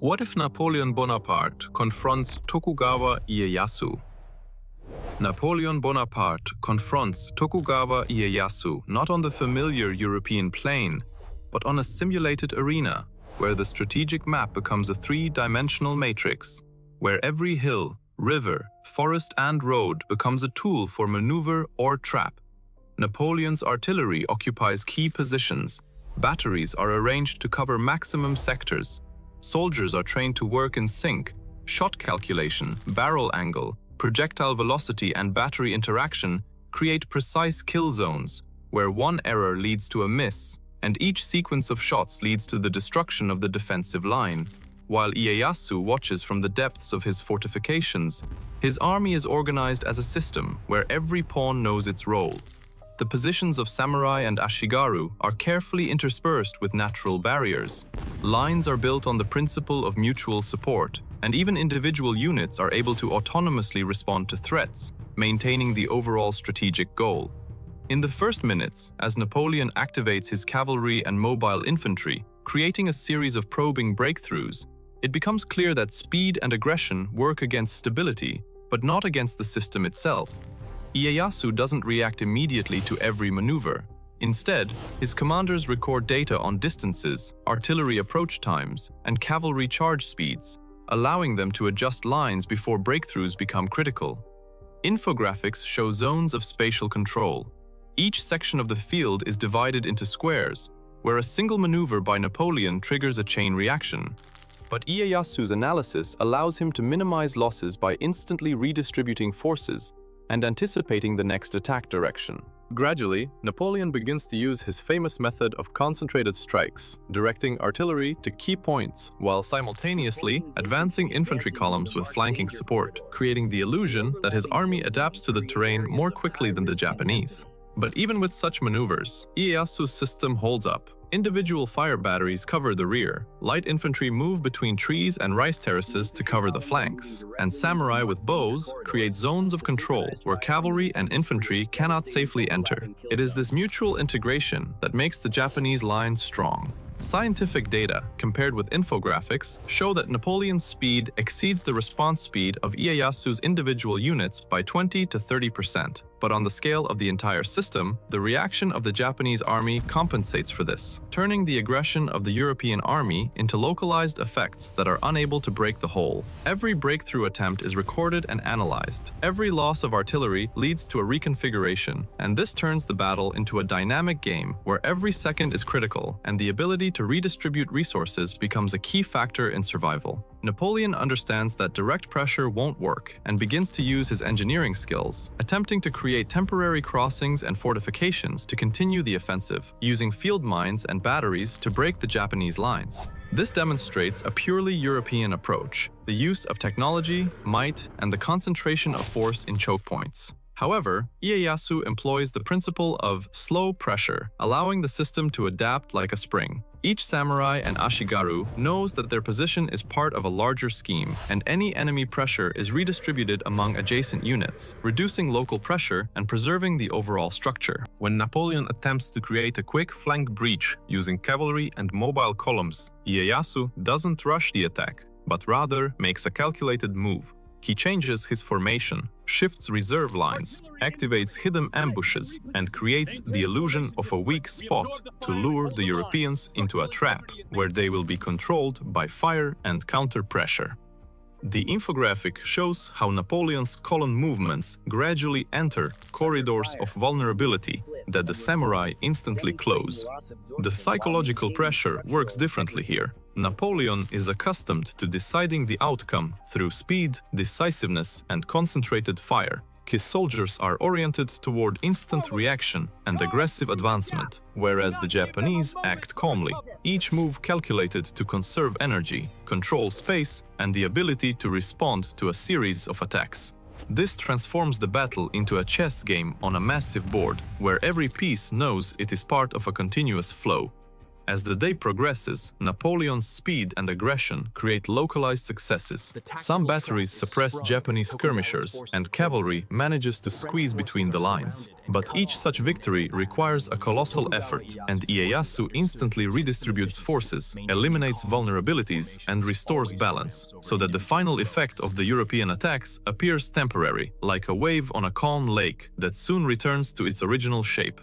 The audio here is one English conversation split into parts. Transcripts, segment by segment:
What if Napoleon Bonaparte confronts Tokugawa Ieyasu? Napoleon Bonaparte confronts Tokugawa Ieyasu not on the familiar European plain, but on a simulated arena where the strategic map becomes a three-dimensional matrix, where every hill, river, forest and road becomes a tool for maneuver or trap. Napoleon's artillery occupies key positions, batteries are arranged to cover maximum sectors, soldiers are trained to work in sync, shot calculation, barrel angle, projectile velocity and battery interaction create precise kill zones, where one error leads to a miss, and each sequence of shots leads to the destruction of the defensive line. While Ieyasu watches from the depths of his fortifications, his army is organized as a system where every pawn knows its role. The positions of samurai and ashigaru are carefully interspersed with natural barriers. Lines are built on the principle of mutual support, and even individual units are able to autonomously respond to threats, maintaining the overall strategic goal. In the first minutes, as Napoleon activates his cavalry and mobile infantry, creating a series of probing breakthroughs, it becomes clear that speed and aggression work against stability, but not against the system itself. Ieyasu doesn't react immediately to every maneuver. Instead, his commanders record data on distances, artillery approach times, and cavalry charge speeds, allowing them to adjust lines before breakthroughs become critical. Infographics show zones of spatial control. Each section of the field is divided into squares, where a single maneuver by Napoleon triggers a chain reaction. But Ieyasu's analysis allows him to minimize losses by instantly redistributing forces and anticipating the next attack direction. Gradually, Napoleon begins to use his famous method of concentrated strikes, directing artillery to key points while simultaneously advancing infantry columns with flanking support, creating the illusion that his army adapts to the terrain more quickly than the Japanese. But even with such maneuvers, Ieyasu's system holds up. Individual fire batteries cover the rear, light infantry move between trees and rice terraces to cover the flanks, and samurai with bows create zones of control where cavalry and infantry cannot safely enter. It is this mutual integration that makes the Japanese line strong. Scientific data, compared with infographics, show that Napoleon's speed exceeds the response speed of Ieyasu's individual units by 20 to 30%. But on the scale of the entire system, the reaction of the Japanese army compensates for this, turning the aggression of the European army into localized effects that are unable to break the whole. Every breakthrough attempt is recorded and analyzed. Every loss of artillery leads to a reconfiguration, and this turns the battle into a dynamic game where every second is critical, and the ability to redistribute resources becomes a key factor in survival. Napoleon understands that direct pressure won't work and begins to use his engineering skills, attempting to create temporary crossings and fortifications to continue the offensive, using field mines and batteries to break the Japanese lines. This demonstrates a purely European approach, the use of technology, might, and the concentration of force in choke points. However, Ieyasu employs the principle of slow pressure, allowing the system to adapt like a spring. Each samurai and ashigaru knows that their position is part of a larger scheme, and any enemy pressure is redistributed among adjacent units, reducing local pressure and preserving the overall structure. When Napoleon attempts to create a quick flank breach using cavalry and mobile columns, Ieyasu doesn't rush the attack, but rather makes a calculated move. He changes his formation, shifts reserve lines, activates hidden ambushes, and creates the illusion of a weak spot to lure the Europeans into a trap where they will be controlled by fire and counter-pressure. The infographic shows how Napoleon's column movements gradually enter corridors of vulnerability that the samurai instantly close. The psychological pressure works differently here. Napoleon is accustomed to deciding the outcome through speed, decisiveness, and concentrated fire. His soldiers are oriented toward instant reaction and aggressive advancement, whereas the Japanese act calmly, each move calculated to conserve energy, control space, and the ability to respond to a series of attacks. This transforms the battle into a chess game on a massive board, where every piece knows it is part of a continuous flow. As the day progresses, Napoleon's speed and aggression create localized successes. Some batteries suppress Japanese skirmishers, and cavalry manages to squeeze between the lines. But each such victory requires a colossal effort, and Ieyasu instantly redistributes forces, eliminates vulnerabilities, and restores balance, so that the final effect of the European attacks appears temporary, like a wave on a calm lake that soon returns to its original shape.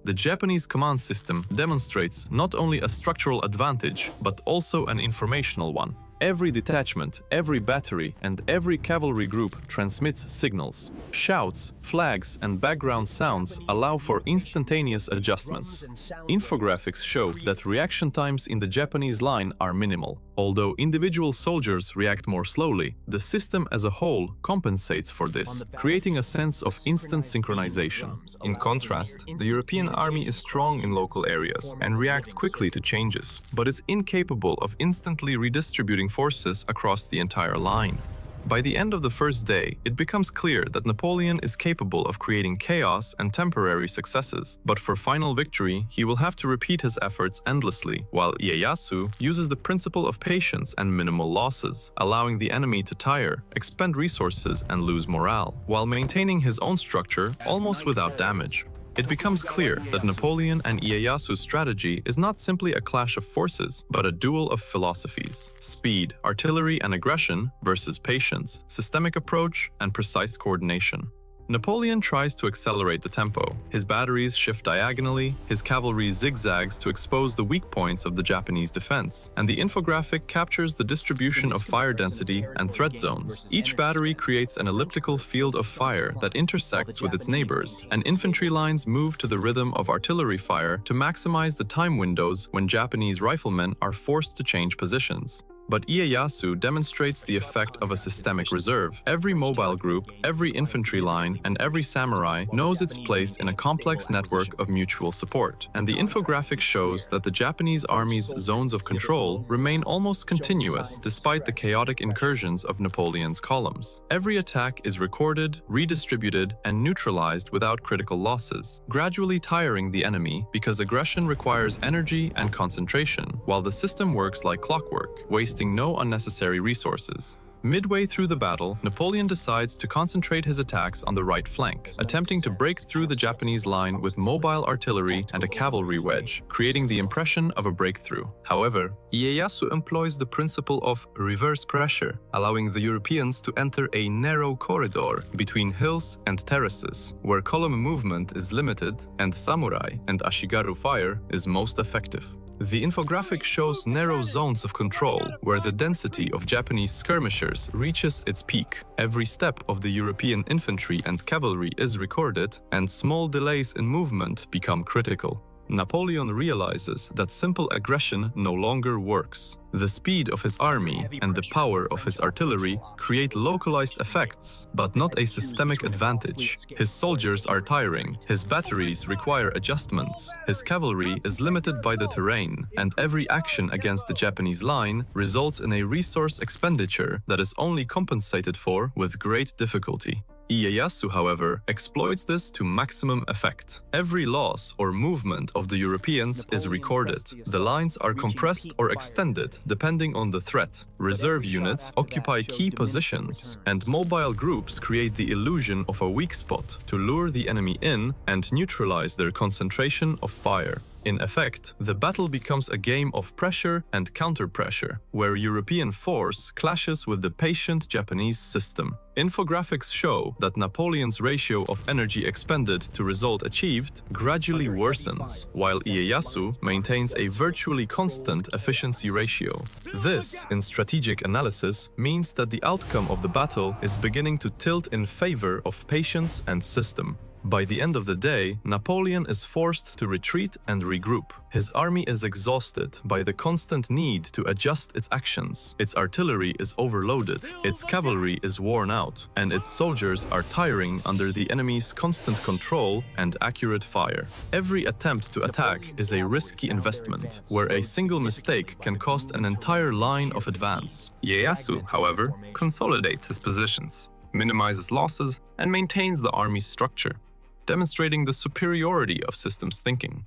The Japanese command system demonstrates not only a structural advantage, but also an informational one. Every detachment, every battery, and every cavalry group transmits signals. Shouts, flags, and background sounds allow for instantaneous adjustments. Infographics show that reaction times in the Japanese line are minimal. Although individual soldiers react more slowly, the system as a whole compensates for this, creating a sense of instant synchronization. In contrast, the European army is strong in local areas and reacts quickly to changes, but is incapable of instantly redistributing forces across the entire line. By the end of the first day, it becomes clear that Napoleon is capable of creating chaos and temporary successes, but for final victory, he will have to repeat his efforts endlessly, while Ieyasu uses the principle of patience and minimal losses, allowing the enemy to tire, expend resources, and lose morale, while maintaining his own structure almost without damage. It becomes clear that Napoleon and Ieyasu's strategy is not simply a clash of forces, but a duel of philosophies: speed, artillery, and aggression versus patience, systemic approach, and precise coordination. Napoleon tries to accelerate the tempo. His batteries shift diagonally, his cavalry zigzags to expose the weak points of the Japanese defense, and the infographic captures the distribution of fire density and threat zones. Each battery creates an elliptical field of fire that intersects with its neighbors, and infantry lines move to the rhythm of artillery fire to maximize the time windows when Japanese riflemen are forced to change positions. But Ieyasu demonstrates the effect of a systemic reserve. Every mobile group, every infantry line, and every samurai knows its place in a complex network of mutual support. And the infographic shows that the Japanese army's zones of control remain almost continuous despite the chaotic incursions of Napoleon's columns. Every attack is recorded, redistributed, and neutralized without critical losses, gradually tiring the enemy because aggression requires energy and concentration, while the system works like clockwork, wasting no unnecessary resources. Midway through the battle, Napoleon decides to concentrate his attacks on the right flank, attempting to break through the Japanese line with mobile artillery and a cavalry wedge, creating the impression of a breakthrough. However, Ieyasu employs the principle of reverse pressure, allowing the Europeans to enter a narrow corridor between hills and terraces, where column movement is limited and samurai and ashigaru fire is most effective. The infographic shows narrow zones of control where the density of Japanese skirmishers reaches its peak. Every step of the European infantry and cavalry is recorded, and small delays in movement become critical. Napoleon realizes that simple aggression no longer works. The speed of his army and the power of his artillery create localized effects, but not a systemic advantage. His soldiers are tiring, his batteries require adjustments, his cavalry is limited by the terrain, and every action against the Japanese line results in a resource expenditure that is only compensated for with great difficulty. Ieyasu, however, exploits this to maximum effect. Every loss or movement of the Europeans is recorded. The lines are compressed or extended depending on the threat. Reserve units occupy key positions, and mobile groups create the illusion of a weak spot to lure the enemy in and neutralize their concentration of fire. In effect, the battle becomes a game of pressure and counter-pressure, where European force clashes with the patient Japanese system. Infographics show that Napoleon's ratio of energy expended to result achieved gradually worsens, while Ieyasu maintains a virtually constant efficiency ratio. This, in strategic analysis, means that the outcome of the battle is beginning to tilt in favor of patience and system. By the end of the day, Napoleon is forced to retreat and regroup. His army is exhausted by the constant need to adjust its actions. Its artillery is overloaded, its cavalry is worn out, and its soldiers are tiring under the enemy's constant control and accurate fire. Every attempt to attack is a risky investment, where a single mistake can cost an entire line of advance. Ieyasu, however, consolidates his positions, minimizes losses, and maintains the army's structure, demonstrating the superiority of systems thinking.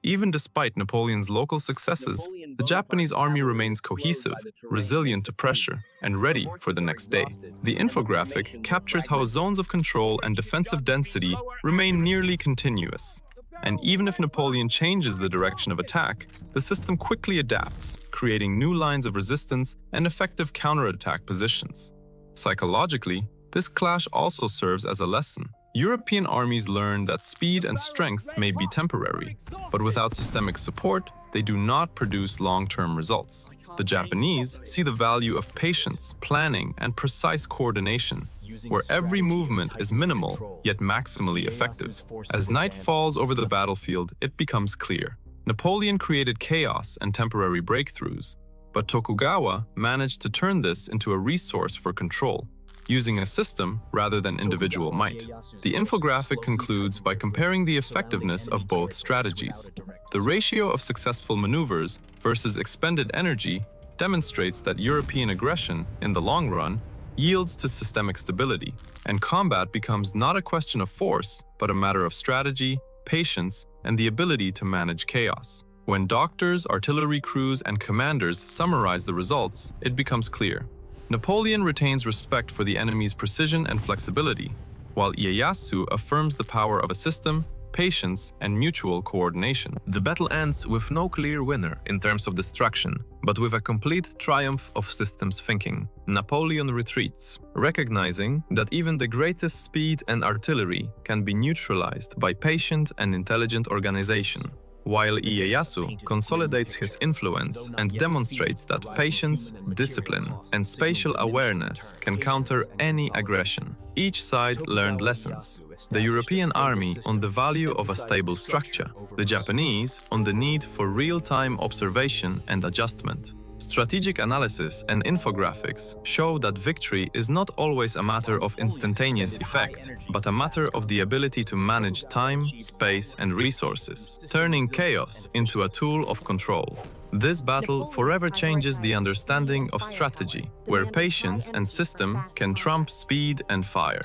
Even despite Napoleon's local successes, the Japanese army remains cohesive, resilient to pressure, and ready for the next day. The infographic captures how zones of control and defensive density remain nearly continuous. And even if Napoleon changes the direction of attack, the system quickly adapts, creating new lines of resistance and effective counterattack positions. Psychologically, this clash also serves as a lesson. European armies learn that speed and strength may be temporary, but without systemic support, they do not produce long-term results. The Japanese see the value of patience, planning, and precise coordination, where every movement is minimal, yet maximally effective. As night falls over the battlefield, it becomes clear. Napoleon created chaos and temporary breakthroughs, but Tokugawa managed to turn this into a resource for control, using a system rather than individual might. The infographic concludes by comparing the effectiveness of both strategies. The ratio of successful maneuvers versus expended energy demonstrates that European aggression, in the long run, yields to systemic stability, and combat becomes not a question of force, but a matter of strategy, patience, and the ability to manage chaos. When doctors, artillery crews, and commanders summarize the results, it becomes clear. Napoleon retains respect for the enemy's precision and flexibility, while Ieyasu affirms the power of a system, patience, and mutual coordination. The battle ends with no clear winner in terms of destruction, but with a complete triumph of systems thinking. Napoleon retreats, recognizing that even the greatest speed and artillery can be neutralized by patient and intelligent organization, while Ieyasu consolidates his influence and demonstrates that patience, discipline, and spatial awareness can counter any aggression. Each side learned lessons. The European army on the value of a stable structure, the Japanese on the need for real-time observation and adjustment. Strategic analysis and infographics show that victory is not always a matter of instantaneous effect, but a matter of the ability to manage time, space, and resources, turning chaos into a tool of control. This battle forever changes the understanding of strategy, where patience and system can trump speed and fire.